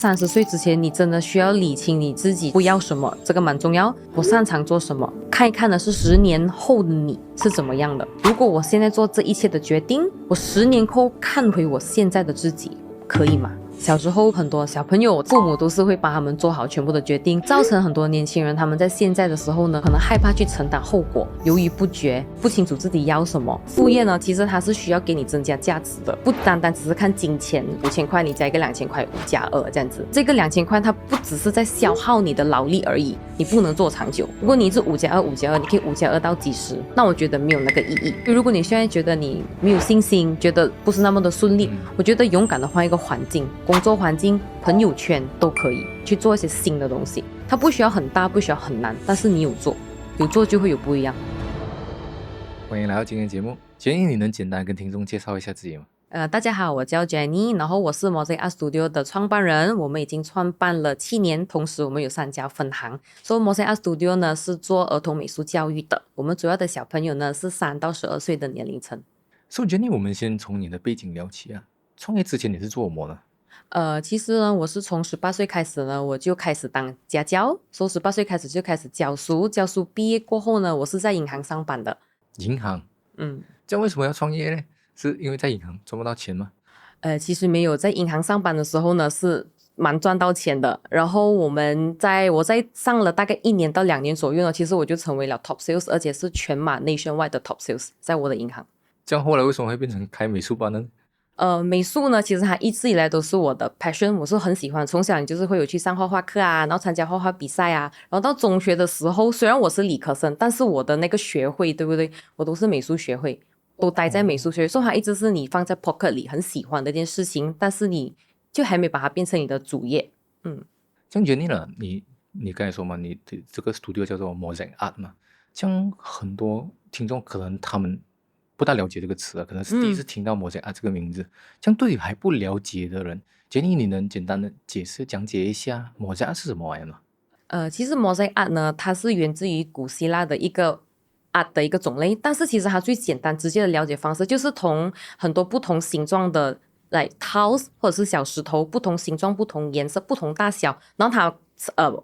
30岁之前，你真的需要理清你自己不要什么，这个蛮重要。我擅长做什么，看一看的是10年后的你是怎么样的。如果我现在做这一切的决定，我10年后看回我现在的自己，可以吗？小时候很多小朋友，父母都是会帮他们做好全部的决定，造成很多年轻人他们在现在的时候呢，可能害怕去承担后果，犹豫不决，不清楚自己要什么。副业呢，其实它是需要给你增加价值的，不单单只是看金钱，5000块你加一个2000块，5+2这样子。这个2000块它不只是在消耗你的劳力而已，你不能做长久。如果你是5+2，你可以5+2到几十，那我觉得没有那个意义。如果你现在觉得你没有信心，觉得不是那么的顺利，我觉得勇敢的换一个环境。工作环境、朋友圈都可以去做一些新的东西，它不需要很大，不需要很难，但是你有做就会有不一样。欢迎来到今天的节目，建议你能简单跟听众介绍一下自己吗？大家好，我叫 Jenny， 然后我是 Mosaic Art Studio 的创办人，我们已经创办了7年，同时我们有3家分行。所以 Mosaic Art Studio 呢是做儿童美术教育的，我们主要的小朋友呢是3到12岁的年龄层。So Jenny，我们先从你的背景聊起啊。创业之前你是做什么呢？其实呢，我是从18岁开始呢，我就开始当家教，从18岁开始就开始教书，教书毕业过后呢，我是在银行上班的。银行，这样为什么要创业呢？是因为在银行赚不到钱吗？其实没有，在银行上班的时候呢，是蛮赚到钱的。然后我在上了大概1年到2年左右呢，其实我就成为了 top sales， 而且是全马 nationwide 的 top sales， 在我的银行。这样后来为什么会变成开美术班呢？美术呢，其实它一直以来都是我的 passion， 我是很喜欢。从小你就是会有去上画画课啊，然后参加画画比赛啊。然后到中学的时候，虽然我是理科生，但是我的那个学会，对不对？我都是美术学会，都待在美术学会，所以它一直是你放在 pocket 里很喜欢的一件事情，但是你就还没把它变成你的主业。这样 Jenny 呢，你刚才说嘛，你的这个 studio 叫做 Mosaic Art 嘛，这样很多听众可能他们不大了解这个词啊，可能是第一次听到 Mosaic Art 这个名字。这样对于还不了解的人，Jenny 你能简单的讲解一下 Mosaic Art 是什么玩意吗？其实 Mosaic Art 呢，它是源自于古希腊的一个 art 的一个种类，但是其实它最简单直接的了解方式就是从很多不同形状的tiles 或者是小石头，不同形状、不同颜色、不同大小，然后它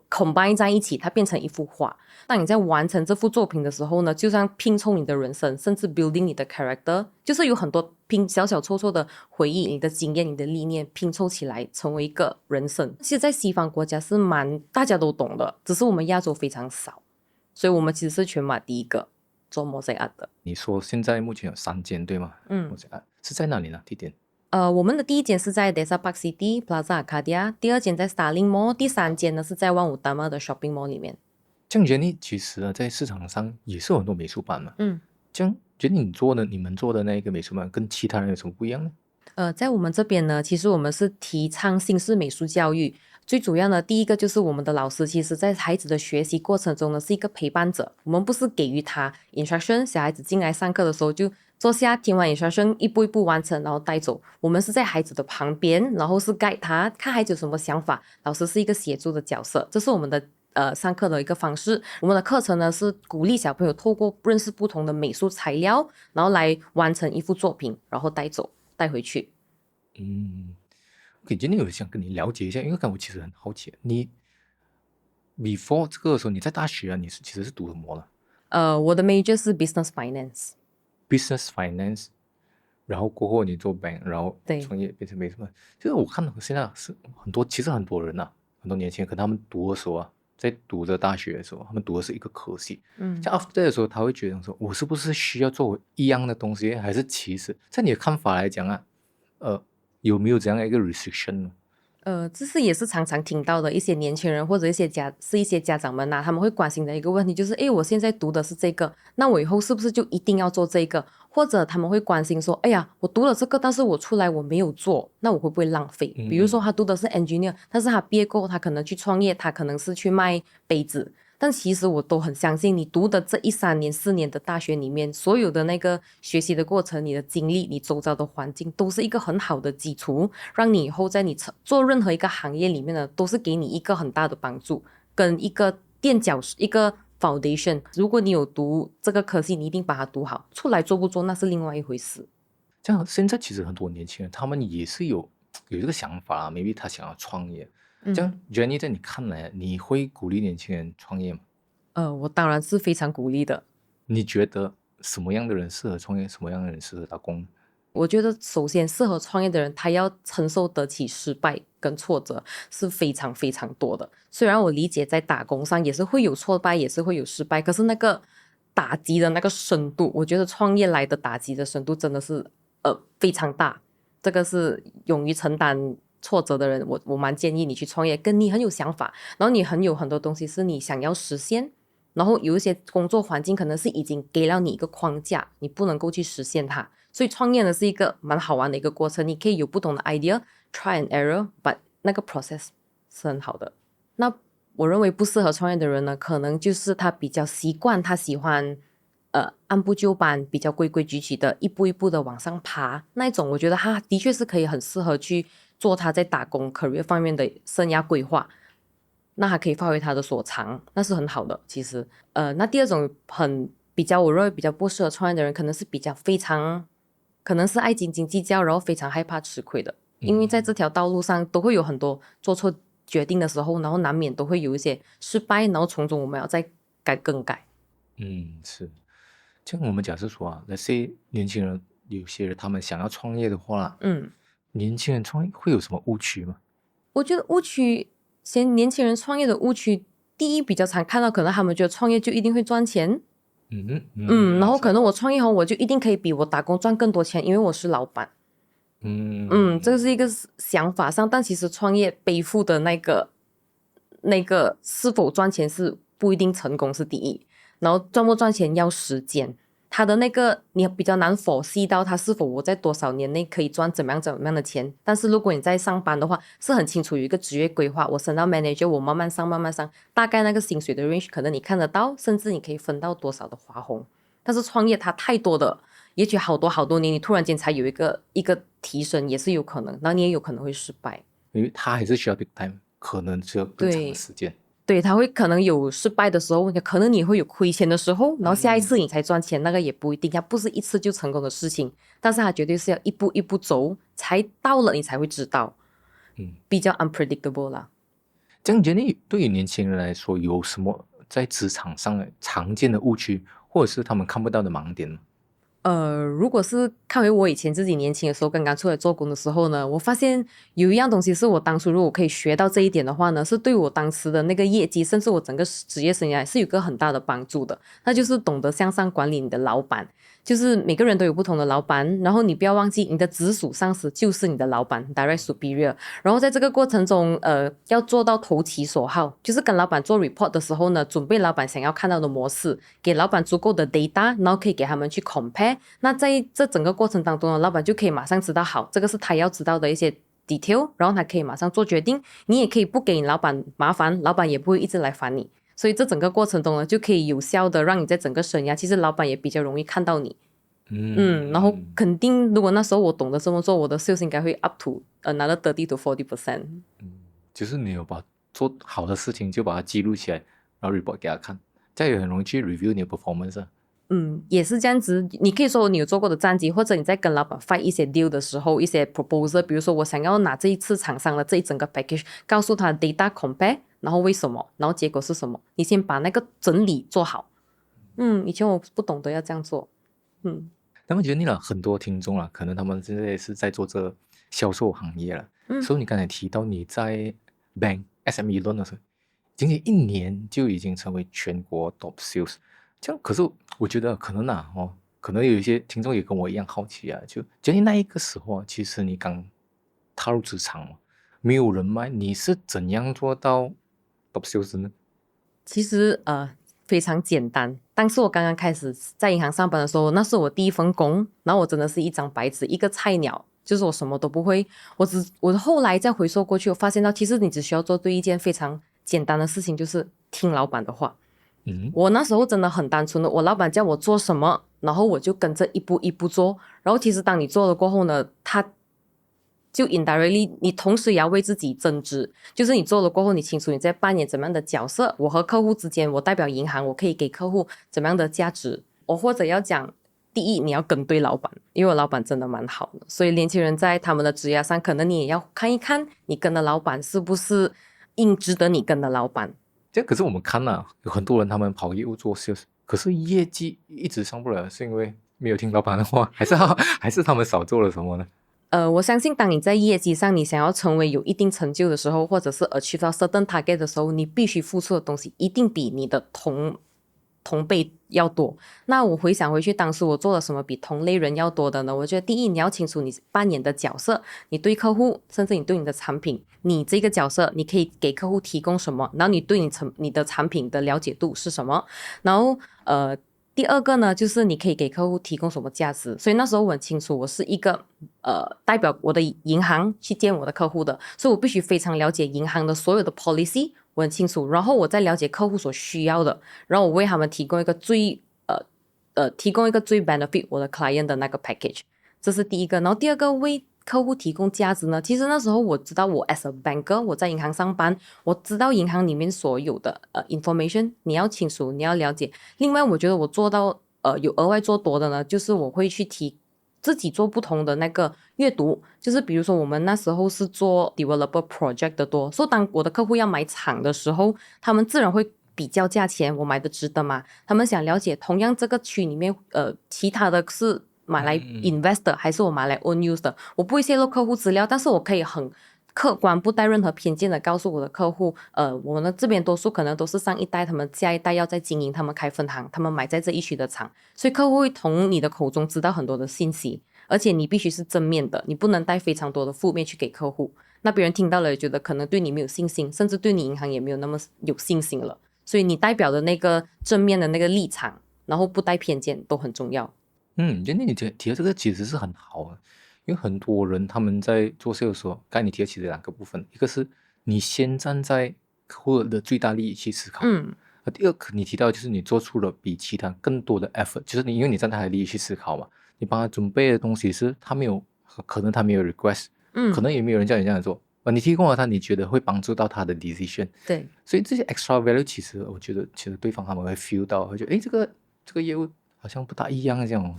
combine 在一起，它变成一幅画。当你在完成这幅作品的时候呢，就像拼凑你的人生，甚至 building 你的 character， 就是有很多拼小小凑凑的回忆、你的经验、你的理念拼凑起来，成为一个人生。其实在西方国家是大家都懂的，只是我们亚洲非常少，所以我们其实是全马第一个做 Mosaic Art 的。你说现在目前有3间对吗？Mosaic Art 是在哪里呢？地点？我们的第1间是在 Desa Park City Plaza Arcadia， 第2间在 Starling Mall， 第3间呢是在万舞Dama的 Shopping Mall 里面。这样 Jenny 其实呢，在市场上也是有很多美术班嘛。这样 Jenny 你们做的那个美术班跟其他人有什么不一样呢？在我们这边呢，其实我们是提倡新式美术教育。最主要的第一个就是我们的老师，其实在孩子的学习过程中呢，是一个陪伴者。我们不是给予他 instruction， 小孩子进来上课的时候就坐下听完 instruction， 一步一步完成，然后带走。我们是在孩子的旁边，然后是 guide 他，看孩子有什么想法。老师是一个协助的角色，这是我们的上课的一个方式。我们的课程呢是鼓励小朋友透过认识不同的美术材料，然后来完成一幅作品，然后带回去。今天我想跟你了解一下，因为我其实很好奇，你 before 这个的时候，你在大学啊，你其实是读什么呢？我的 major 是 business finance。 然后过后你做 bank， 然后对创业变成美术班。就是我看到现在是其实很多人啊，很多年轻人，可能他们读的时候啊，在读着大学的时候，他们读的是一个科系。像 after 的时候，他会觉得说，我是不是需要做一样的东西，还是其实在你的看法来讲啊，有没有这样的一个 restriction 呢？这是也是常常听到的一些年轻人或者一些家长们他们会关心的一个问题，就是我现在读的是这个，那我以后是不是就一定要做这个？或者他们会关心说，哎呀，我读了这个，但是我出来我没有做，那我会不会浪费？比如说他读的是 engineer， 但是他毕业过后他可能去创业，他可能是去卖杯子。但其实我都很相信，你读的这3年4年的大学里面，所有的那个学习的过程，你的经历，你周遭的环境，都是一个很好的基础，让你以后在你做任何一个行业里面呢，都是给你一个很大的帮助，跟一个垫脚一个 foundation。如果你有读这个科系，你一定把它读好，出来做不做那是另外一回事。这样现在其实很多年轻人，他们也是有这个想法啊，maybe 他想要创业，这样 Jenny 在你看来，你会鼓励年轻人创业吗？我当然是非常鼓励的。你觉得什么样的人适合创业，什么样的人适合打工呢？我觉得首先适合创业的人，他要承受得起失败跟挫折是非常非常多的。虽然我理解在打工上也是会有挫败，也是会有失败，可是那个打击的那个深度，我觉得创业来的打击的深度真的是非常大。这个是勇于承担挫折的人，我蛮建议你去创业，跟你很有想法，然后你很多东西是你想要实现，然后有一些工作环境可能是已经给了你一个框架，你不能够去实现它。所以创业呢是一个蛮好玩的一个过程，你可以有不同的 idea，try and error，but 那个 process 是很好的。那我认为不适合创业的人呢，可能就是他比较习惯，他喜欢按部就班，比较规规矩矩的，一步一步的往上爬那一种，我觉得他的确是可以很适合去做他在打工 career 方面的生涯规划。那还可以发挥他的所长，那是很好的。其实，那第二种我认为比较不适合创业的人，可能是比较非常，可能是爱斤斤计较，然后非常害怕吃亏的。因为在这条道路上都会有很多做错决定的时候，然后难免都会有一些失败，然后从中我们要再更改。是。这样我们假设说啊，那些年轻人，有些人他们想要创业的话，年轻人创业会有什么误区吗？我觉得年轻人创业的误区，第一比较常看到，可能他们觉得创业就一定会赚钱。然后可能我创业后我就一定可以比我打工赚更多钱，因为我是老板。这个是一个想法上，但其实创业背负的那个是否赚钱是不一定成功是第一，然后赚不赚钱要时间，他的那个你比较难foresee到他是否我在多少年内可以赚怎么样的钱。但是如果你在上班的话，是很清楚有一个职业规划，我升到 manager 我慢慢上，大概那个薪水的 range 可能你看得到，甚至你可以分到多少的花红。但是创业它太多的，也许好多年你突然间才有一个提升也是有可能，然后你也有可能会失败，因为他还是需要 big time，可能需要更长的时间。对，他会可能有失败的时候，可能你会有亏钱的时候，然后下一次你才赚钱，那个也不一定，它不是一次就成功的事情，但是它绝对是要一步一步走，才到了你才会知道，比较 unpredictable 啦。这样，Jenny 对于年轻人来说，有什么在职场上常见的误区，或者是他们看不到的盲点呢？如果是看回我以前自己年轻的时候，刚刚出来做工的时候呢，我发现有一样东西是我当初如果可以学到这一点的话呢，是对我当时的那个业绩，甚至我整个职业生涯是有个很大的帮助的。那就是懂得向上管理你的老板，就是每个人都有不同的老板，然后你不要忘记你的直属上司就是你的老板 direct superior。然后在这个过程中，要做到投其所好，就是跟老板做 report 的时候呢，准备老板想要看到的模式，给老板足够的 data， 然后可以给他们去 compare。那在这整个过程当中呢，老板就可以马上知道，好，这个是他要知道的一些 detail， 然后他可以马上做决定。你也可以不给你老板麻烦，老板也不会一直来烦你。所以这整个过程中呢，就可以有效的让你在整个生涯，其实老板也比较容易看到你。然后肯定，如果那时候我懂得这么做，我的 sales 应该会 up to another 30 to 40%。就是你有把做好的事情就把它记录起来，然后 report 给他看，这样也很容易去 review 你的 performance 啊。也是这样子。你可以说你有做过的战绩，或者你在跟老板 fight 一些 deal 的时候，一些 proposal， 比如说我想要拿这一次厂商的这一整个 package， 告诉他 data compare， 然后为什么，然后结果是什么，你先把那个整理做好。以前我不懂得要这样做。那么觉得你了很多听众了，可能他们现在也是在做这销售行业了。所以你刚才提到你在 Bank SME Loan 的时候，仅仅1年就已经成为全国 top sales。这样，可是我觉得可能可能有一些听众也跟我一样好奇啊，就觉得那一个时候啊，其实你刚踏入职场嘛，没有人脉，你是怎样做到 top sales 呢？其实非常简单。当时我刚刚开始在银行上班的时候，那是我第一份工，然后我真的是一张白纸，一个菜鸟，就是我什么都不会。我后来再回溯过去，我发现到其实你只需要做对一件非常简单的事情，就是听老板的话。我那时候真的很单纯的，我老板叫我做什么，然后我就跟着一步一步做。然后其实当你做了过后呢，他就 indirectly 你同时也要为自己增值，就是你做了过后，你清楚你在扮演怎么样的角色。我和客户之间，我代表银行，我可以给客户怎么样的价值。我或者要讲，第一你要跟对老板，因为我老板真的蛮好的。所以年轻人在他们的职业上，可能你也要看一看你跟的老板是不是应值得你跟的老板。这可是我们看有很多人他们跑业务做 sales， 可是业绩一直上不了，是因为没有听老板的话，还是他们少做了什么呢？我相信当你在业绩上你想要成为有一定成就的时候，或者是achieve到 certain target 的时候，你必须付出的东西一定比你的同辈要多。那我回想回去，当时我做了什么比同类人要多的呢？我觉得第一，你要清楚你扮演的角色，你对客户，甚至你对你的产品，你这个角色你可以给客户提供什么，然后你对你的产品的了解度是什么，然后第二个呢，就是你可以给客户提供什么价值。所以那时候我很清楚，我是一个代表我的银行去见我的客户的，所以我必须非常了解银行的所有的 policy， 我很清楚，然后我再了解客户所需要的，然后我为他们提供一个最 benefit 我的 client 的那个 package， 这是第一个。然后第二个，为客户提供价值呢，其实那时候我知道我 as a banker 我在银行上班，我知道银行里面所有的information 你要清楚，你要了解。另外我觉得我做到有额外做多的呢，就是我会去自己做不同的那个阅读，就是比如说我们那时候是做 developer project 的多，所以当我的客户要买厂的时候，他们自然会比较价钱，我买的值得吗？他们想了解同样这个区里面其他的是买来 invest 的还是我买来 own use 的，我不会泄露客户资料，但是我可以很客观不带任何偏见的告诉我的客户，我们这边多数可能都是上一代他们下一代要在经营，他们开分行，他们买在这一区的厂，所以客户会从你的口中知道很多的信息，而且你必须是正面的，你不能带非常多的负面去给客户，那别人听到了也觉得可能对你没有信心，甚至对你银行也没有那么有信心了。所以你代表的那个正面的那个立场，然后不带偏见都很重要。觉得你提的这个其实是很好的，因为很多人他们在做 sales 的时候，刚才你提的其实两个部分，一个是你先站在客户的最大利益去思考，第二个你提到就是你做出了比其他更多的 effort， 就是因为你站在他的利益去思考嘛，你帮他准备的东西是可能他没有 request，可能也没有人叫你这样做，你提供了他，你觉得会帮助到他的 decision， 对，所以这些 extra value 其实我觉得其实对方他们会 feel 到，会觉得这个业务好像不大一样这样，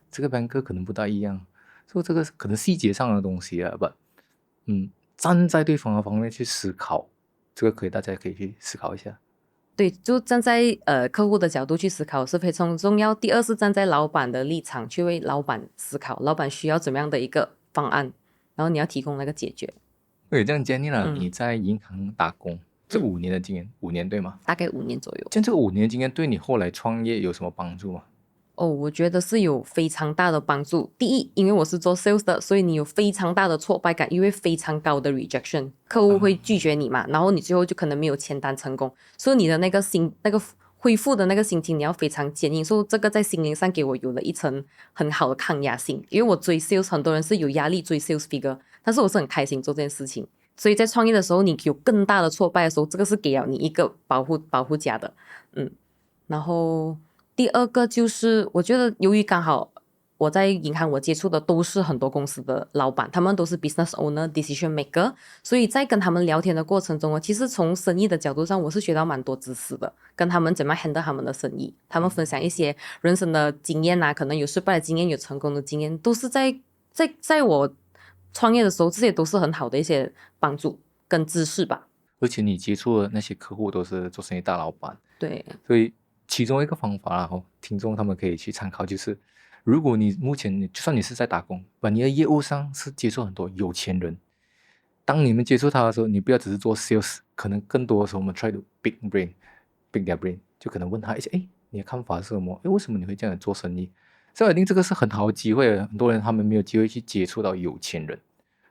这个 banker 可能不大一样，所以这个可能细节上的东西啊，站在对方的方面去思考，这个大家可以去思考一下。对，就站在客户的角度去思考是非常重要。第二是站在老板的立场去为老板思考，老板需要怎么样的一个方案，然后你要提供那个解决。对，这样Jenny呢，你在银行打工这5年的经验，5年对吗？大概5年左右。像这个5年的经验对你后来创业有什么帮助吗？我觉得是有非常大的帮助。第一，因为我是做 sales 的，所以你有非常大的挫败感，因为非常高的 rejection， 客户会拒绝你嘛，然后你最后就可能没有签单成功，所以你的那个恢复的那个心情你要非常坚硬，所以这个在心灵上给我有了一层很好的抗压性。因为我追 sales， 很多人是有压力追 sales figure， 但是我是很开心做这件事情。所以在创业的时候，你有更大的挫败的时候，这个是给了你一个保护甲的，然后第二个就是我觉得由于刚好我在银行我接触的都是很多公司的老板，他们都是 business owner decision maker， 所以在跟他们聊天的过程中，其实从生意的角度上我是学到蛮多知识的，跟他们怎么 handle 他们的生意，他们分享一些人生的经验啊，可能有失败的经验有成功的经验，都是在我创业的时候，这些都是很好的一些帮助跟知识吧。而且你接触的那些客户都是做生意大老板，对，所以其中一个方法听众他们可以去参考，就是如果你目前就算你是在打工，你的业务上是接触很多有钱人，当你们接触他的时候，你不要只是做 sales， 可能更多的时候我们 try to big their brain， 就可能问他一些，你的看法是什么？为什么你会这样做生意？所以我一定这个是很好的机会，很多人他们没有机会去接触到有钱人，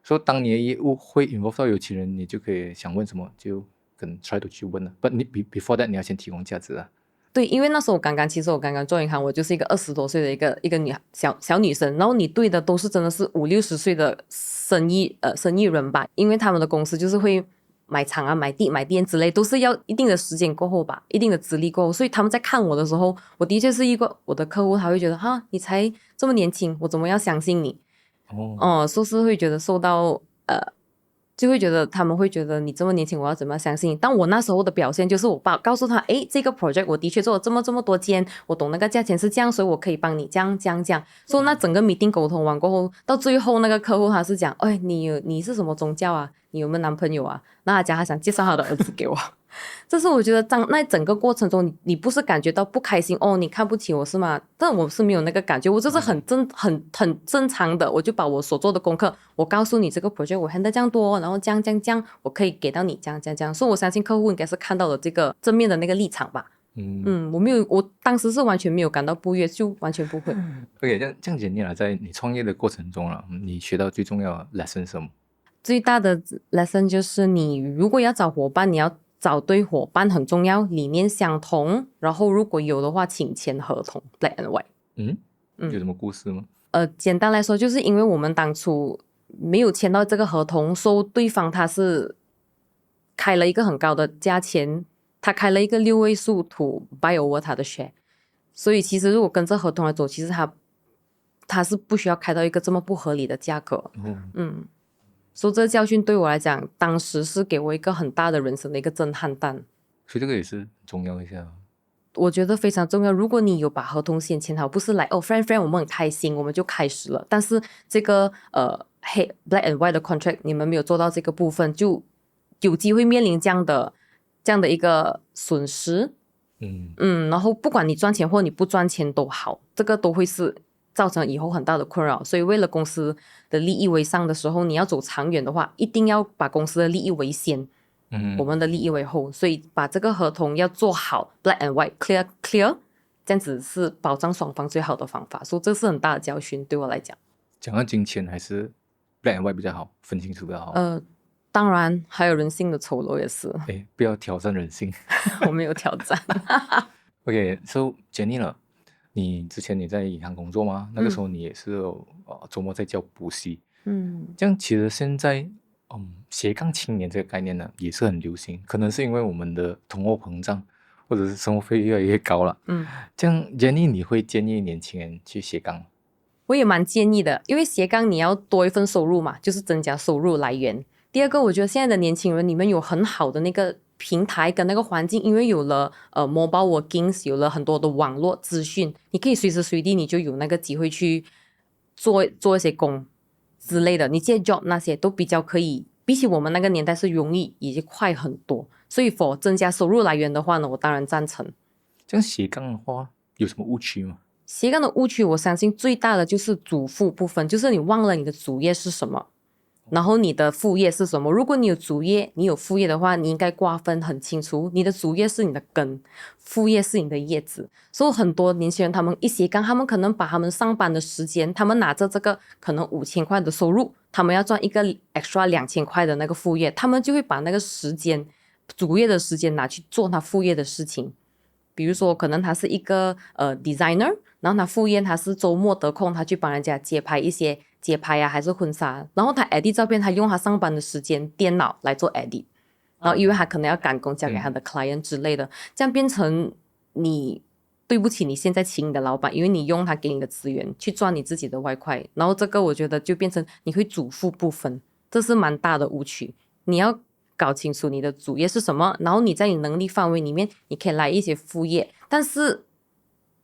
所以当你的业务会 involve 到有钱人，你就可以想问什么就跟 try to 去问了。But 你 before that 你要先提供价值啊。对，因为那时候其实我刚刚做银行，我就是一个20多岁的一个小女生，然后你对的都是真的是50-60岁的生意人吧，因为他们的公司就是会买厂啊、买地、买店之类，都是要一定的时间过后吧，一定的资历过后，所以他们在看我的时候，我的确是一个我的客户，他会觉得哈，你才这么年轻，我怎么要相信你？说是会觉得受到就会觉得他们会觉得你这么年轻，我要怎么相信你？但我那时候的表现就是我告诉他，诶，这个 project 我的确做了这么多间，我懂那个价钱是这样，所以我可以帮你这样。所以那整个 meeting 沟通完过后，到最后那个客户他是讲，哎，你是什么宗教啊？你有没有男朋友啊？那他讲他想介绍他的儿子给我。这是我觉得那整个过程中你不是感觉到不开心哦，你看不起我是吗？但我是没有那个感觉，我就是很正常的，我就把我所做的功课，我告诉你这个 project 我 handle 这样多，然后这样，我可以给到你这样，所以我相信客户应该是看到了这个正面的那个立场吧。我当时是完全没有感到不悦，就完全不会。OK， 这样简单了，在你创业的过程中了，你学到最重要的 lesson 是什么？最大的 lesson 就是你如果要找伙伴，你要找对伙伴很重要，理念相同，然后如果有的话，请签合同 black and white。有什么故事吗？简单来说，就是因为我们当初没有签到这个合同，说对方他是开了一个很高的价钱，他开了一个6位数 to buy over 他的 share， 所以其实如果跟着合同来走，其实他是不需要开到一个这么不合理的价格。所以这个教训对我来讲，当时是给我一个很大的人生的一个震撼弹。所以这个也是很重要一下。我觉得非常重要。如果你有把合同先签好，不是来friend 我们很开心我们就开始了，但是这个black and white 的 contract 你们没有做到这个部分，就有机会面临这样的一个损失。然后不管你赚钱或你不赚钱都好，这个都会是造成以后很大的困扰。所以为了公司的利益为上的时候，你要走长远的话，一定要把公司的利益为先，我们的利益为后。所以把这个合同要做好 black and white clear， 这样子是保障双方最好的方法。所以这是很大的教训对我来讲。讲到金钱还是 black and white 比较好，分清楚比较好。当然还有人性的丑陋也是。不要挑战人性。我没有挑战。OK，so Jenny 了，你之前在银行工作吗？那个时候你也是周末在教补习。这样其实现在斜杠青年这个概念呢也是很流行，可能是因为我们的通货膨胀或者是生活费越来越高了。这样 Jenny 你会建议年轻人去斜杠吗？我也蛮建议的，因为斜杠你要多一份收入嘛，就是增加收入来源。第二个，我觉得现在的年轻人你们有很好的那个平台跟那个环境，因为有了mobile workings， 有了很多的网络资讯，你可以随时随地你就有那个机会去做一些工之类的，你接 job 那些都比较可以，比起我们那个年代是容易以及快很多。所以 for 增加收入来源的话呢，我当然赞成。这样斜杠的话有什么误区吗？斜杠的误区我相信最大的就是主副部分，就是你忘了你的主业是什么，然后你的副业是什么。如果你有主业你有副业的话，你应该瓜分很清楚，你的主业是你的根，副业是你的叶子。所以很多年轻人他们一斜杠，他们可能把他们上班的时间，他们拿着这个可能5000块的收入，他们要赚一个 extra 2000块的那个副业，他们就会把那个时间主业的时间拿去做他副业的事情。比如说可能他是一个designer， 然后他副业他是周末得空他去帮人家街拍一些街拍啊还是婚纱，然后他 edit 照片他用他上班的时间电脑来做 edit， 然后因为他可能要赶工交给他的 client 之类的，这样变成你对不起你现在请你的老板，因为你用他给你的资源去赚你自己的外快，然后这个我觉得就变成你会主副不分，这是蛮大的误区。你要搞清楚你的主业是什么，然后你在你能力范围里面你可以来一些副业，但是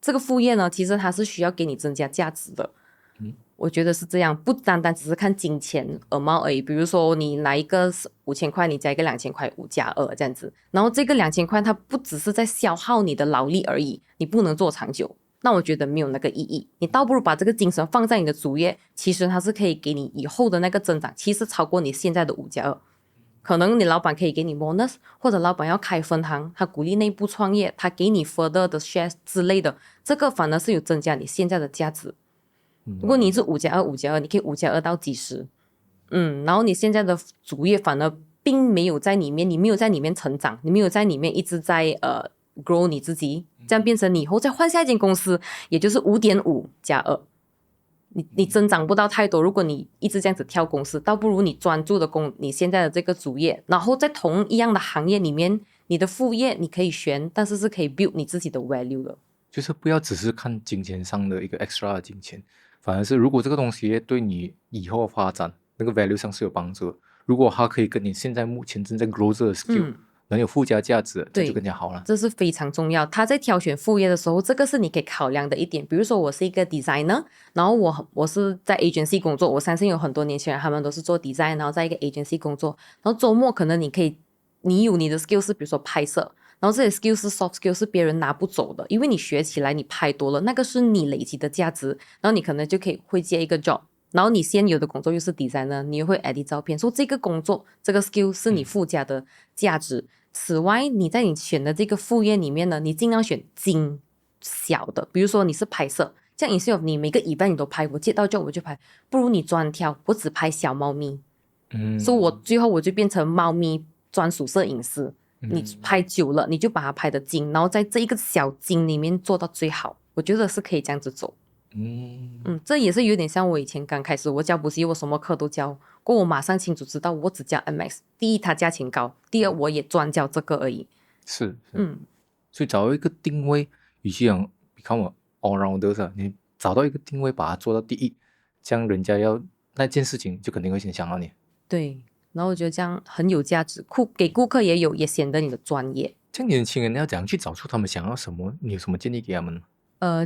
这个副业呢其实它是需要给你增加价值的。我觉得是这样，不单单只是看金钱amount而已。比如说你拿一个5000块，你加一个2000块，5+2这样子，然后这个2000块它不只是在消耗你的劳力而已，你不能做长久，那我觉得没有那个意义。你倒不如把这个精神放在你的主业，其实它是可以给你以后的那个增长，其实超过你现在的5+2。可能你老板可以给你 bonus， 或者老板要开分行，他鼓励内部创业，他给你 further 的 shares 之类的，这个反而是有增加你现在的价值。如果你是5+2，你可以5+2到几十，然后你现在的主业反而并没有在里面，你没有在里面成长，你没有在里面一直在grow 你自己，这样变成你以后再换下一间公司，也就是5.5+2，你增长不到太多。如果你一直这样子跳公司，倒不如你专注的你现在的这个主业，然后在同一样的行业里面，你的副业你可以选，但是是可以 build 你自己的 value 的。就是不要只是看金钱上的一个 extra 的金钱，反而是如果这个东西对你以后发展那个 value 上是有帮助的，如果它可以跟你现在目前正在 grow 的 skill、能有附加价值，这就更加好了。这是非常重要。他在挑选副业的时候，这个是你可以考量的一点。比如说我是一个 designer， 然后我是在 agency 工作，我相信有很多年轻人他们都是做 design， 然后在一个 agency 工作，然后周末可能你有你的 skill 是比如说拍摄，然后这些 skill 是 soft skill 是别人拿不走的，因为你学起来你拍多了，那个是你累积的价值，然后你可能就会接一个 job。然后你现有的工作又是 designer， 你又会 edit 照片，所以这个工作这个 skill 是你附加的价值。此外，你在你选的这个副业里面呢，你尽量选精小的，比如说你是拍摄，这样 instead of 你每个event你都拍，我接到就我就拍，不如你专挑，我只拍小猫咪，所以我最后我就变成猫咪专属摄影师。你拍久了，你就把它拍得精，然后在这一个小精里面做到最好，我觉得是可以这样子走。这也是有点像我以前刚开始我教补习，我什么课都教过，我马上清楚知道我只教 MX， 第一它价钱高，第二我也专教这个而已。是所以找到一个定位，与其讲 become all rounder， 你找到一个定位把它做到第一，这样人家要那件事情就肯定会先想到你。对，然后我觉得这样很有价值，给顾客也显得你的专业。这样年轻人要怎样去找出他们想要什么？你有什么建议给他们呢？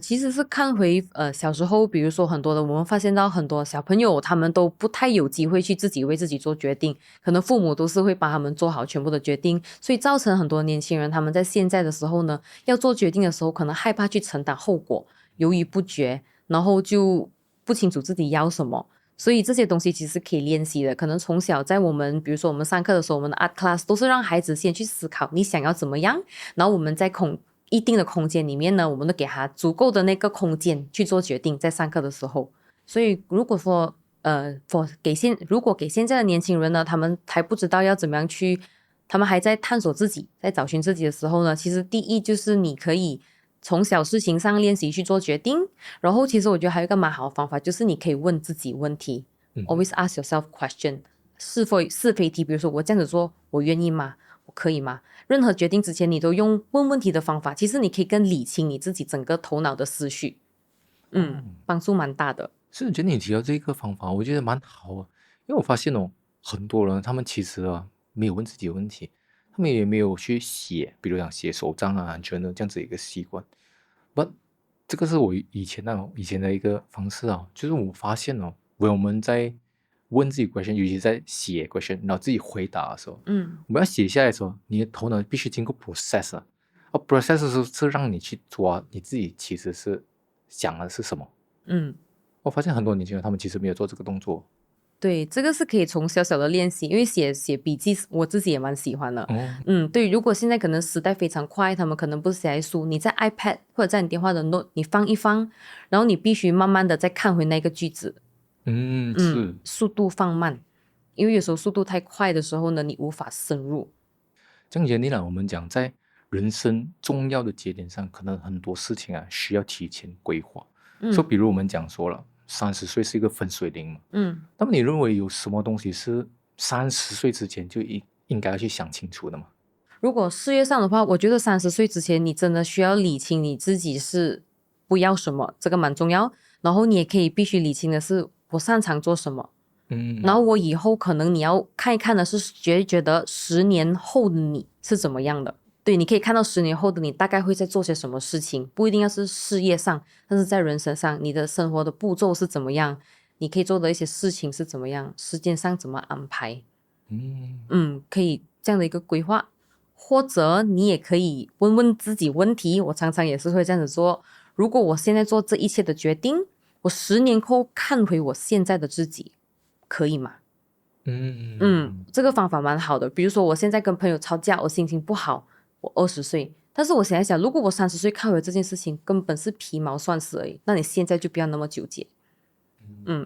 其实是看回小时候，比如说很多的，我们发现到很多小朋友他们都不太有机会去自己为自己做决定，可能父母都是会帮他们做好全部的决定，所以造成很多年轻人他们在现在的时候呢，要做决定的时候，可能害怕去承担后果，犹豫不决，然后就不清楚自己要什么。所以这些东西其实可以练习的，可能从小在我们比如说我们上课的时候，我们的 art class 都是让孩子先去思考你想要怎么样，然后我们在一定的空间里面呢，我们都给他足够的那个空间去做决定，在上课的时候。所以如果说如果给现在的年轻人呢，他们还不知道要怎么样去，他们还在探索自己，在找寻自己的时候呢，其实第一就是你可以从小事情上练习去做决定，然后其实我觉得还有一个蛮好的方法，就是你可以问自己问题，always ask yourself question， 是非题，比如说我这样子做，我愿意吗？我可以吗？任何决定之前，你都用问问题的方法，其实你可以更理清你自己整个头脑的思绪，帮助蛮大的。是，觉得你提到这个方法，我觉得蛮好啊，因为我发现很多人他们其实没有问自己的问题，他们也没有去写，比如讲写手账啊、journal 这样子一个习惯。But 这个是我以前的一个方式啊，就是我发现我们在问自己 question， 尤其在写 question， 然后自己回答的时候，我们要写下来的时候，你的头脑必须经过 process 啊，而 process 的时候是让你去抓你自己其实是想的是什么。我发现很多年轻人他们其实没有做这个动作。对，这个是可以从小小的练习，因为写笔记我自己也蛮喜欢的。对，如果现在可能时代非常快，他们可能不是写在书，你在 iPad 或者在你电话的 note 你放一放，然后你必须慢慢的再看回那个句子，是速度放慢，因为有时候速度太快的时候呢，你无法深入。这样原理呢，我们讲在人生重要的节点上，可能很多事情需要提前规划。说比如我们讲说了，30岁是一个分水岭嘛。那么你认为有什么东西是30岁之前就应该要去想清楚的吗？如果事业上的话，我觉得30岁之前，你真的需要理清你自己是不要什么，这个蛮重要。然后你也可以必须理清的是，我擅长做什么。然后我以后可能你要看一看的是觉得10年后的你是怎么样的。对，你可以看到10年后的你大概会在做些什么事情，不一定要是事业上，但是在人生上，你的生活的步骤是怎么样，你可以做的一些事情是怎么样，时间上怎么安排。可以这样的一个规划，或者你也可以问问自己问题。我常常也是会这样子做，如果我现在做这一切的决定，我10年后看回我现在的自己，可以吗？这个方法蛮好的。比如说我现在跟朋友吵架，我心情不好，我20岁，但是我想一想，如果我30岁看回这件事情，根本是皮毛蒜丝而已，那你现在就不要那么纠结。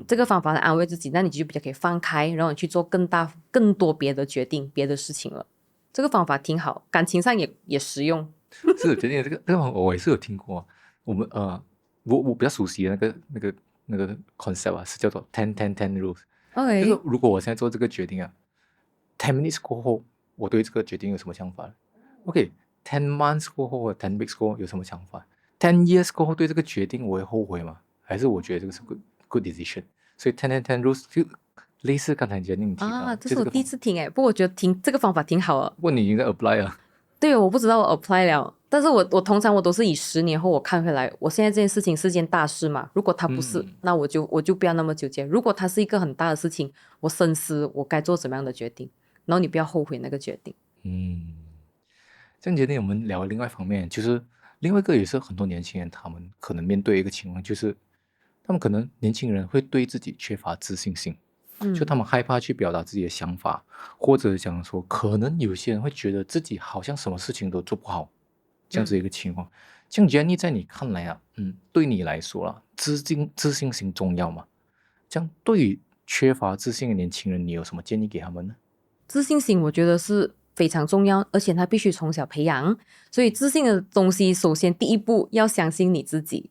这个方法来安慰自己，那你就比较可以放开，然后你去做更多别的决定，别的事情了。这个方法挺好，感情上也实用。是，决定这个方法我也是有听过。我们我比较熟悉的那个 concept 是叫做 10-10-10 rules。就是如果我现在做这个决定10 minutes 过后，我对这个决定有什么想法 ？10 months 过后或10 weeks 过后有什么想法？10 years 过后对这个决定我会后悔吗？还是我觉得这个是good decision？所以10-10-10 rules 就类似刚才杰宁提到啊，这就是这个我第一次听诶，不过我觉得这个方法挺好的。不过你已经在 apply 了。对，我不知道我 apply 了，但是我通常我都是以10年后我看回来，我现在这件事情是件大事嘛，如果它不是，那我就不要那么纠结。如果它是一个很大的事情，我深思我该做怎么样的决定，然后你不要后悔那个决定。这样决定我们聊另外一方面，就是另外一个也是很多年轻人他们可能面对一个情况，就是他们可能年轻人会对自己缺乏自信心，就他们害怕去表达自己的想法，或者讲说可能有些人会觉得自己好像什么事情都做不好，这样子一个情况。这样 Jenny 在你看来啊，对你来说啊，自信心重要吗？这样对于缺乏自信的年轻人，你有什么建议给他们呢？自信心我觉得是非常重要，而且它必须从小培养。所以自信的东西，首先第一步要相信你自己，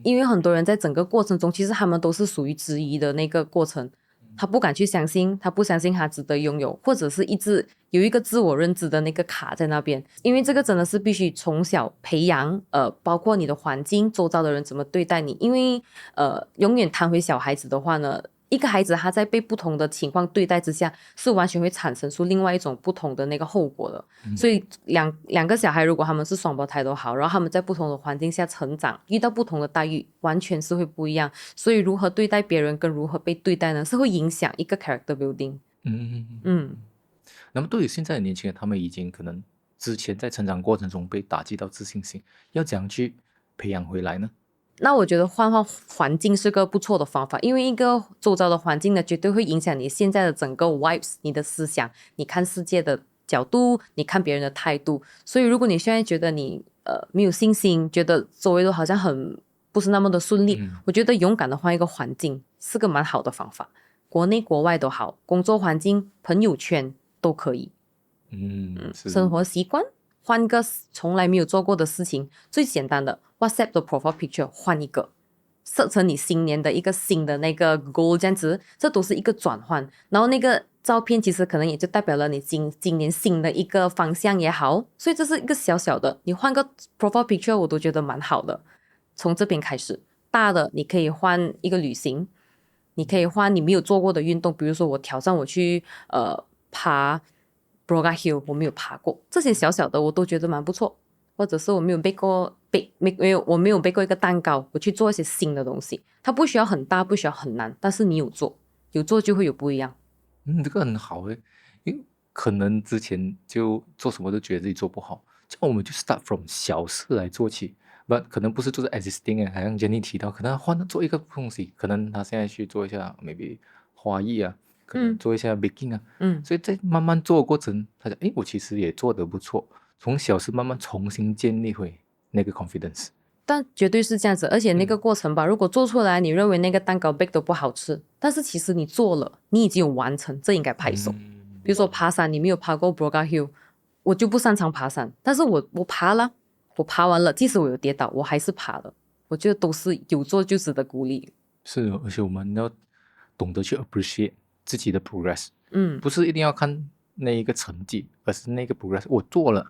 因为很多人在整个过程中，其实他们都是属于质疑的那个过程。他不敢去相信，他不相信他值得拥有，或者是一直有一个自我认知的那个卡在那边。因为这个真的是必须从小培养，包括你的环境、周遭的人怎么对待你。因为永远谈回小孩子的话呢，一个孩子他在被不同的情况对待之下，是完全会产生出另外一种不同的那个后果的。所以两个小孩如果他们是双胞胎都好，然后他们在不同的环境下成长，遇到不同的待遇，完全是会不一样。所以如何对待别人跟如何被对待呢，是会影响一个 character building。那么对于现在的年轻人，他们已经可能之前在成长过程中被打击到自信心，要怎样去培养回来呢？那我觉得换环境是个不错的方法，因为一个周遭的环境呢，绝对会影响你现在的整个 vibes， 你的思想，你看世界的角度，你看别人的态度。所以如果你现在觉得你没有信心，觉得周围都好像很不是那么的顺利，我觉得勇敢的换一个环境是个蛮好的方法，国内国外都好，工作环境、朋友圈都可以。生活习惯换个从来没有做过的事情，最简单的 WhatsApp 的 profile picture 换一个，设成你新年的一个新的那个 goal， 这样子，这都是一个转换。然后那个照片其实可能也就代表了你今年新的一个方向也好，所以这是一个小小的，你换个 profile picture 我都觉得蛮好的。从这边开始，大的你可以换一个旅行，你可以换你没有做过的运动，比如说我挑战我去爬Broga Hill， 我没有爬过，这些小小的我都觉得蛮不错。或者是我没有背过我没有背过一个蛋糕，我去做一些新的东西，它不需要很大，不需要很难，但是你有做就会有不一样。这个很好诶，因为可能之前就做什么都觉得自己做不好，这样我们就 start from 小事来做起。可能不是做 existing 好像 Jenny 提到，可能换做一个东西，可能他现在去做一下 maybe 花艺啊，可能做一下 baking 啊，所以在慢慢做的过程，他讲，我其实也做得不错，从小事慢慢重新建立回那个 confidence。但绝对是这样子，而且那个过程吧，如果做出来，你认为那个蛋糕 bake 都不好吃，但是其实你做了，你已经有完成，这应该拍手。比如说爬山，你没有爬过 Broga Hill， 我就不擅长爬山，但是我爬了，我爬完了，即使我有跌倒，我还是爬了。我觉得都是有做就值得鼓励。是，而且我们要懂得去 appreciate 自己的 progress，不是一定要看那一个成绩，而是那个 progress， 我做了，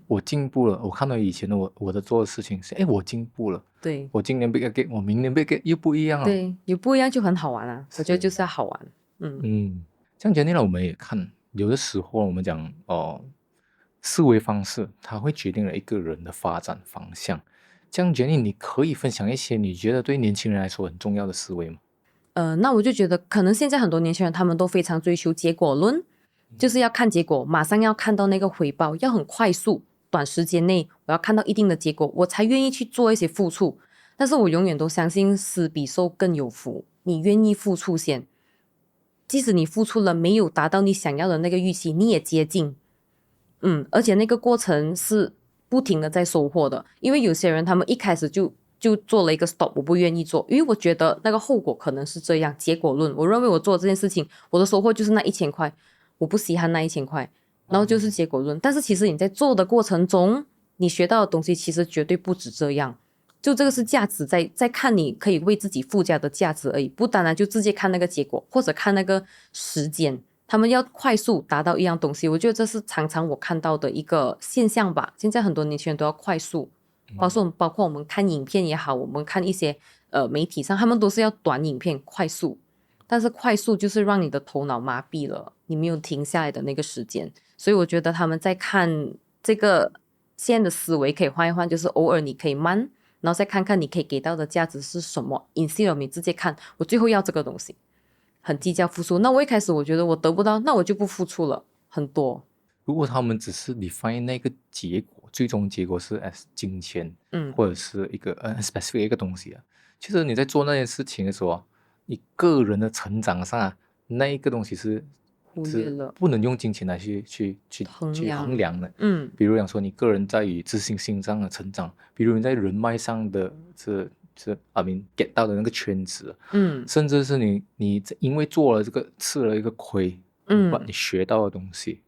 我进步了，我看到以前的我的做的事情是，我进步了，对，我今年 big again， 我明年 big again 又不一样了，对，有不一样就很好玩啊，我觉得就是要好玩。这样讲呢，我们也看有的时候我们讲思维方式，它会决定了一个人的发展方向。这样 Jenny， 你可以分享一些你觉得对年轻人来说很重要的思维吗？那我就觉得可能现在很多年轻人他们都非常追求结果论，就是要看结果，马上要看到那个回报，要很快速，短时间内我要看到一定的结果，我才愿意去做一些付出。但是我永远都相信施比受更有福，你愿意付出先，即使你付出了没有达到你想要的那个预期，你也接近。而且那个过程是不停的在收获的，因为有些人他们一开始就做了一个 stop， 我不愿意做，因为我觉得那个后果可能是这样，结果论，我认为我做这件事情，我的收获就是那1000块，我不稀罕那1000块，然后就是结果论。但是其实你在做的过程中，你学到的东西其实绝对不止这样，就这个是价值在看你可以为自己附加的价值而已，不单单就直接看那个结果，或者看那个时间。他们要快速达到一样东西，我觉得这是常常我看到的一个现象吧。现在很多年轻人都要快速，包括我们看影片也好，我们看一些媒体上，他们都是要短影片，快速。但是快速就是让你的头脑麻痹了，你没有停下来的那个时间。所以我觉得他们在看这个现在的思维可以换一换，就是偶尔你可以慢，然后再看看你可以给到的价值是什么。instead of 你直接看我最后要这个东西，很计较付出。那我一开始我觉得我得不到，那我就不付出了很多。如果他们只是 define 那个结果，最终结果是 as 金钱，或者是一个specific 一个东西啊，其实你在做那件事情的时候啊，你个人的成长上啊，那一个东西是不能用金钱来去衡量的。比如讲说你个人在于自信心上的成长，比如你在人脉上的get 到的那个圈子，甚至是你因为做了这个吃了一个亏，把你学到的东西。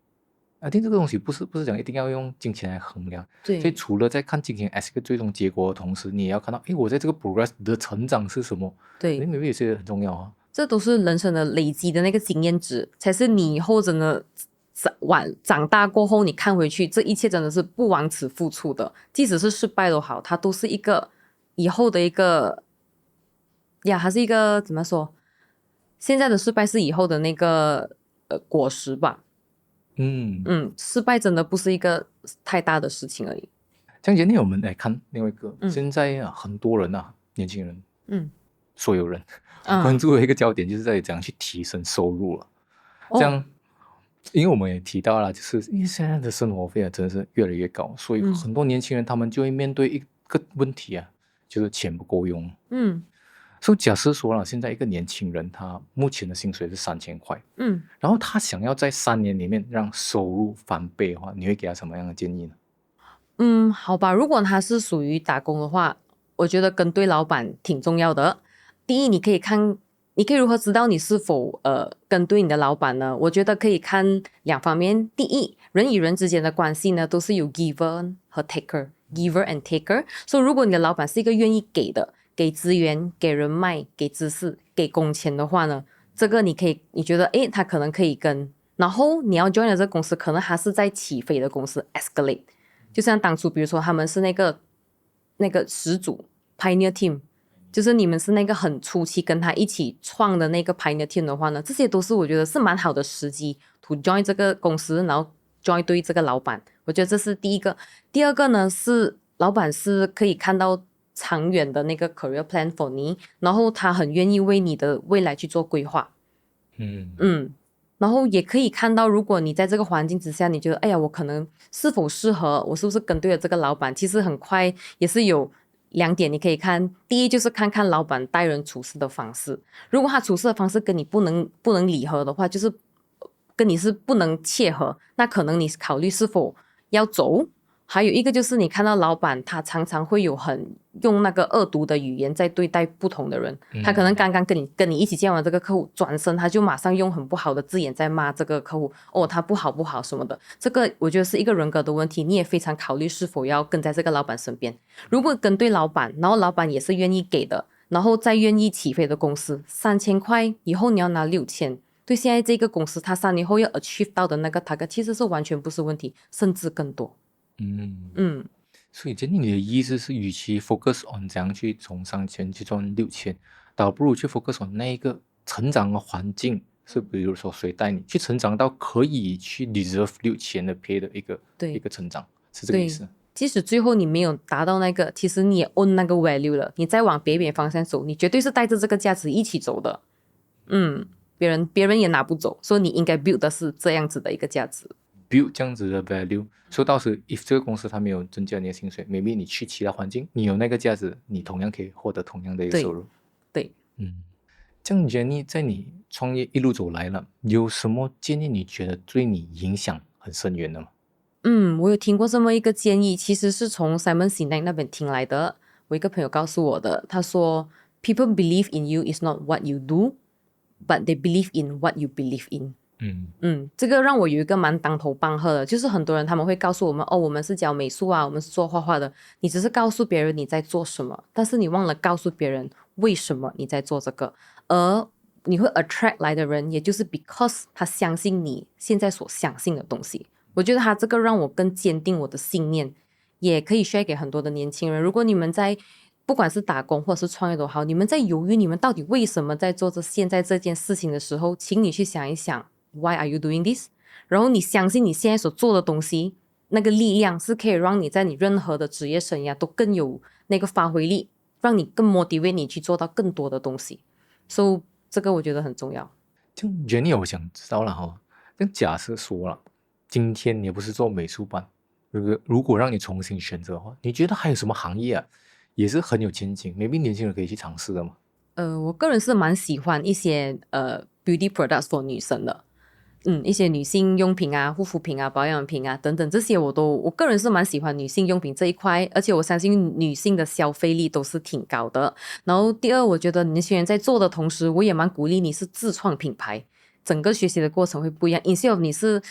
I think 这个东西不是讲一定要用金钱来衡量，所以除了在看金钱 as 一个最终结果的同时，你也要看到，我在这个 progress 的成长是什么。对，maybe 也是很重要啊。这都是人生的累积的那个经验值，才是你以后真的长大过后，你看回去，这一切真的是不枉此付出的。即使是失败都好，它都是一个以后的一个还是一个怎么说？现在的失败是以后的那个果实吧。失败真的不是一个太大的事情而已。这样今天我们来看另外一个，现在很多人啊，年轻人，所有人关注的一个焦点就是在怎样去提升收入了。这样，因为我们也提到了，就是因为现在的生活费真的是越来越高，所以很多年轻人他们就会面对一个问题啊，就是钱不够用。所以假设说了，现在一个年轻人他目前的薪水是3000块，然后他想要在3年里面让收入翻倍的话，你会给他什么样的建议呢？好吧，如果他是属于打工的话，我觉得跟对老板挺重要的。第一，你可以如何知道你是否跟对你的老板呢？我觉得可以看2方面。第一，人与人之间的关系呢，都是有 giver 和 taker，giver and taker。所以如果你的老板是一个愿意给资源、给人脉、给知识、给工钱的话呢，这个你觉得他可能可以跟。然后你要 join 的这个公司，可能还是在起飞的公司 escalate。就像当初比如说他们是那个始祖 pioneer team， 就是你们是那个很初期跟他一起创的那个 pioneer team 的话呢，这些都是我觉得是蛮好的时机 to join 这个公司，然后 join 对这个老板。我觉得这是第一个。第二个呢，是老板是可以看到长远的那个 career plan for 你，然后他很愿意为你的未来去做规划。然后也可以看到，如果你在这个环境之下，你觉得我可能是否适合，我是不是跟对了这个老板，其实很快也是有2点你可以看。第一就是看看老板待人处事的方式，如果他处事的方式跟你不能礼合的话，就是跟你是不能切合，那可能你考虑是否要走。还有一个就是你看到老板他常常会有用那个恶毒的语言在对待不同的人，他可能刚刚跟你一起见完这个客户，转身他就马上用很不好的字眼在骂这个客户，他不好什么的。这个我觉得是一个人格的问题，你也非常考虑是否要跟在这个老板身边。如果跟对老板，然后老板也是愿意给的，然后再愿意起飞的公司，3000块以后你要拿6000，对现在这个公司他3年后要 achieve 到的那个 target 其实是完全不是问题，甚至更多。所以Jenny你的意思是，与其 focus on 怎样去从3000去赚6000，倒不如去 focus on 那一个成长的环境，是比如说谁带你去成长到可以去 deserve 6000的 pay 的一个成长，是这个意思。即使最后你没有达到那个，其实你也 own 那个 value 了，你再往别方向走，你绝对是带着这个价值一起走的。别人也拿不走，所以你应该 build 的是这样子的一个价值。build 这样子的 value， 所以到时 if 这个公司它没有增加你的薪水 ，maybe 你去其他环境，你有那个价值，你同样可以获得同样的一个收入。对，这样 Jenny 在你创业一路走来了，有什么建议你觉得对你影响很深远的吗？我有听过这么一个建议，其实是从 Simon Sinek 那边听来的。我一个朋友告诉我的，他说 People believe in you is not what you do, but they believe in what you believe in。这个让我有一个蛮当头棒喝的，就是很多人他们会告诉我们，我们是教美术啊，我们是做画画的，你只是告诉别人你在做什么，但是你忘了告诉别人为什么你在做这个，而你会 attract 来的人，也就是 because 他相信你现在所相信的东西。我觉得他这个让我更坚定我的信念，也可以 share 给很多的年轻人。如果你们在不管是打工或者是创业都好，你们在犹豫你们到底为什么在做现在这件事情的时候，请你去想一想 Why are you doing this？ 然后你相信你现在所做的东西那个力量是可以让你在你任何的职业生涯都更有那个发挥力，让你更 motivate 你去做到更多的东西。所以这个我觉得很重要。就 Jenny 我想知道了哈，就假设说了今天你不是做美术班，如果让你重新选择的话，你觉得还有什么行业啊也是很有前景 maybe 年轻人可以去尝试的吗？我个人是蛮喜欢一些beauty products for 女生的，一些女性用品啊、护肤品啊、保养品啊等等，这些我个人是蛮喜欢女性用品这一块，而且我相信女性的消费力都是挺高的。然后第二，我觉得年轻人在做的同时，我也蛮鼓励你是自创品牌，整个学习的过程会不一样。instead of 你是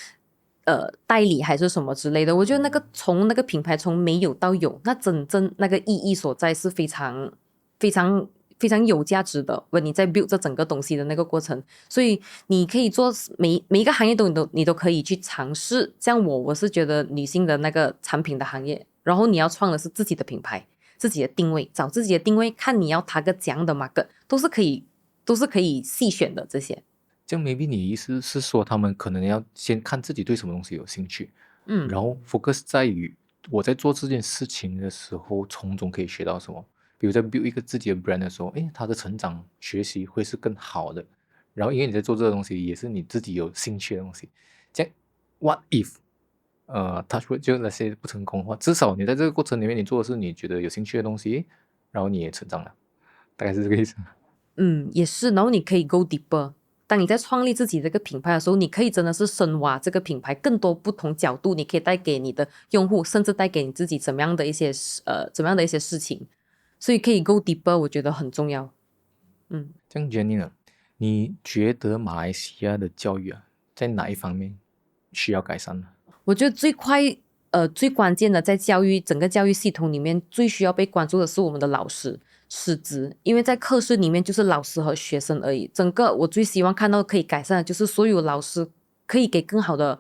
代理还是什么之类的，我觉得那个从那个品牌从没有到有，那真正那个意义所在是非常非常非常有价值的。你在 build 这整个东西的那个过程，所以你可以做每一个行业你都可以去尝试。像我是觉得女性的那个产品的行业，然后你要创的是自己的品牌，自己的定位，找自己的定位，看你要target怎样的 market，都是可以细选的这些。这样 maybe 你意思是说他们可能要先看自己对什么东西有兴趣，然后 focus 在于我在做这件事情的时候从中可以学到什么。比如在 build 一个自己的 brand 的时候，他的成长学习会是更好的。然后因为你在做这个东西也是你自己有兴趣的东西，这样 what if 他说就那些不成功的话，至少你在这个过程里面你做的是你觉得有兴趣的东西，然后你也成长了，大概是这个意思。也是，然后你可以 go deeper。当你在创立自己这个品牌的时候，你可以真的是深挖这个品牌更多不同角度，你可以带给你的用户，甚至带给你自己怎么样的一些事情，所以可以 go deeper， 我觉得很重要。这样 Jenny 呢，你觉得马来西亚的教育在哪一方面需要改善呢？我觉得最关键的在整个教育系统里面最需要被关注的是我们的老师师资，因为在课室里面就是老师和学生而已。整个我最希望看到可以改善的就是所有老师可以给更好的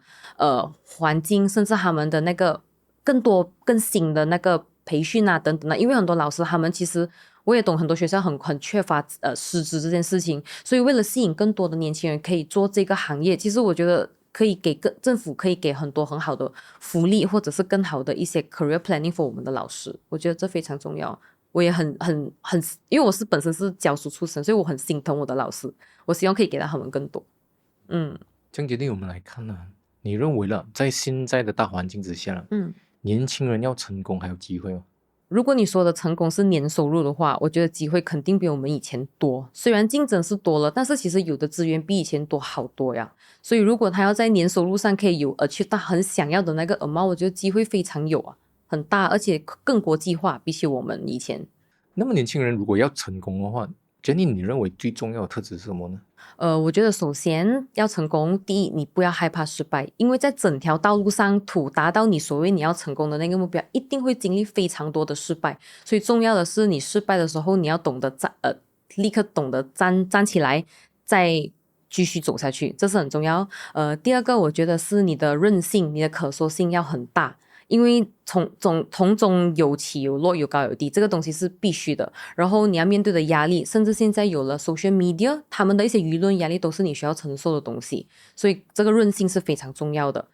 环境，甚至他们的那个更多更新的那个培训啊等等的。因为很多老师他们其实我也懂，很多学校很缺乏师资这件事情，所以为了吸引更多的年轻人可以做这个行业，其实我觉得可以政府可以给很多很好的福利，或者是更好的一些 career planning for 我们的老师，我觉得这非常重要。我也很，因为我本身是教书出身，所以我很心疼我的老师，我希望可以给到他们更多。这样决定我们来看呢，你认为在现在的大环境之下年轻人要成功还有机会吗？如果你说的成功是年收入的话，我觉得机会肯定比我们以前多。虽然竞争是多了，但是其实有的资源比以前多好多呀。所以如果他要在年收入上可以有去到很想要的那个 amount， 我觉得机会非常有很大，而且更国际化，比起我们以前。那么年轻人如果要成功的话，Jenny 你认为最重要的特质是什么呢？我觉得首先要成功，第一，你不要害怕失败，因为在整条道路上达到你所谓你要成功的那个目标，一定会经历非常多的失败。所以重要的是，你失败的时候，你要懂得立刻懂得站起来，再继续走下去，这是很重要。第二个，我觉得是你的韧性，你的可塑性要很大。因为从中有起有落，有高有低，这个东西是必须的。然后你要面对的压力，甚至现在有了 social media， 他们的一些舆论压力都是你需要承受的东西，所以这个韧性是非常重要的。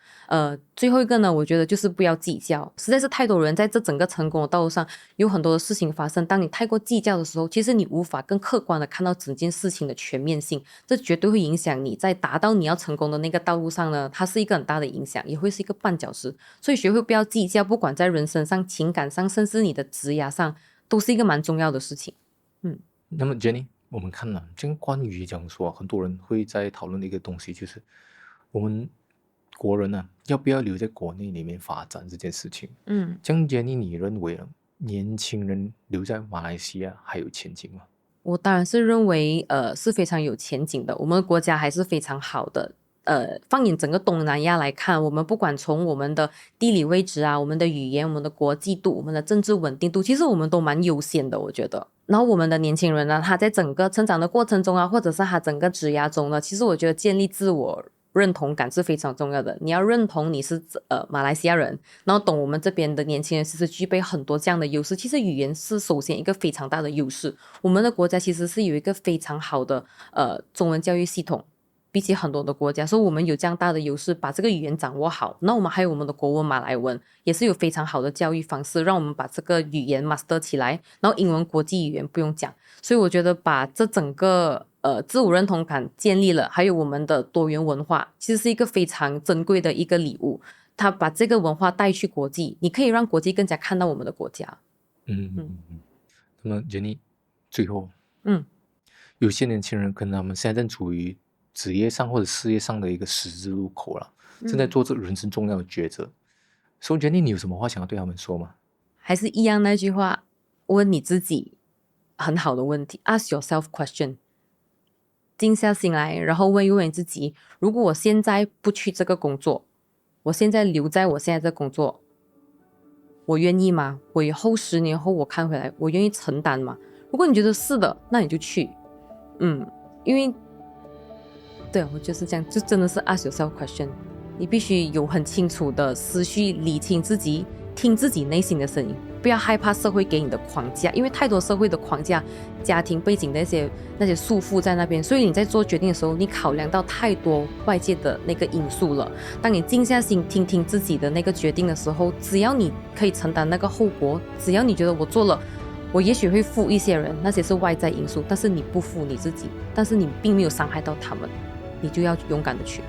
最后一个呢，我觉得就是不要计较，实在是太多人在这整个成功的道路上有很多的事情发生，当你太过计较的时候，其实你无法更客观的看到整件事情的全面性，这绝对会影响你在达到你要成功的那个道路上呢，它是一个很大的影响，也会是一个绊脚石。所以学会不要计较，不管在人生上、情感上，甚至你的职业上，都是一个蛮重要的事情。那么 Jenny， 我们看了这样关于讲说很多人会在讨论的一个东西，就是我们国人要不要留在国内里面发展这件事情。这样 Jenny 你认为年轻人留在马来西亚还有前景吗？我当然是认为是非常有前景的，我们的国家还是非常好的。放眼整个东南亚来看，我们不管从我们的地理位置我们的语言、我们的国际度、我们的政治稳定度，其实我们都蛮优先的，我觉得。然后我们的年轻人呢，他在整个成长的过程中或者是他整个职涯中呢，其实我觉得建立自我认同感是非常重要的。你要认同你是马来西亚人，然后懂我们这边的年轻人其实具备很多这样的优势。其实语言是首先一个非常大的优势。我们的国家其实是有一个非常好的中文教育系统。比起很多的国家，所以我们有这样大的优势，把这个语言掌握好。那我们还有我们的国文马来文，也是有非常好的教育方式，让我们把这个语言 master 起来。然后英文国际语言不用讲，所以我觉得把这整个自我认同感建立了，还有我们的多元文化，其实是一个非常珍贵的一个礼物。它把这个文化带去国际，你可以让国际更加看到我们的国家。那么 Jenny 最后，有些年轻人可能他们现在正处于职业上或者事业上的一个十字路口了，正在做这人生重要的抉择。所以 Jenny 你有什么话想要对他们说吗？还是一样那句话，问你自己很好的问题 ，ask yourself question， 静下心来，然后问一问你自己，如果我现在不去这个工作，我现在留在我现在这个工作，我愿意吗？我以后10年后我看回来，我愿意承担吗？如果你觉得是的，那你就去。因为对我就是这样，就真的是 ask yourself question， 你必须有很清楚的思绪，理清自己，听自己内心的声音，不要害怕社会给你的框架，因为太多社会的框架、家庭背景的那些束缚在那边，所以你在做决定的时候，你考量到太多外界的那个因素了。当你静下心听听自己的那个决定的时候，只要你可以承担那个后果，只要你觉得我做了，我也许会负一些人，那些是外在因素，但是你不负你自己，但是你并没有伤害到他们，你就要勇敢的去。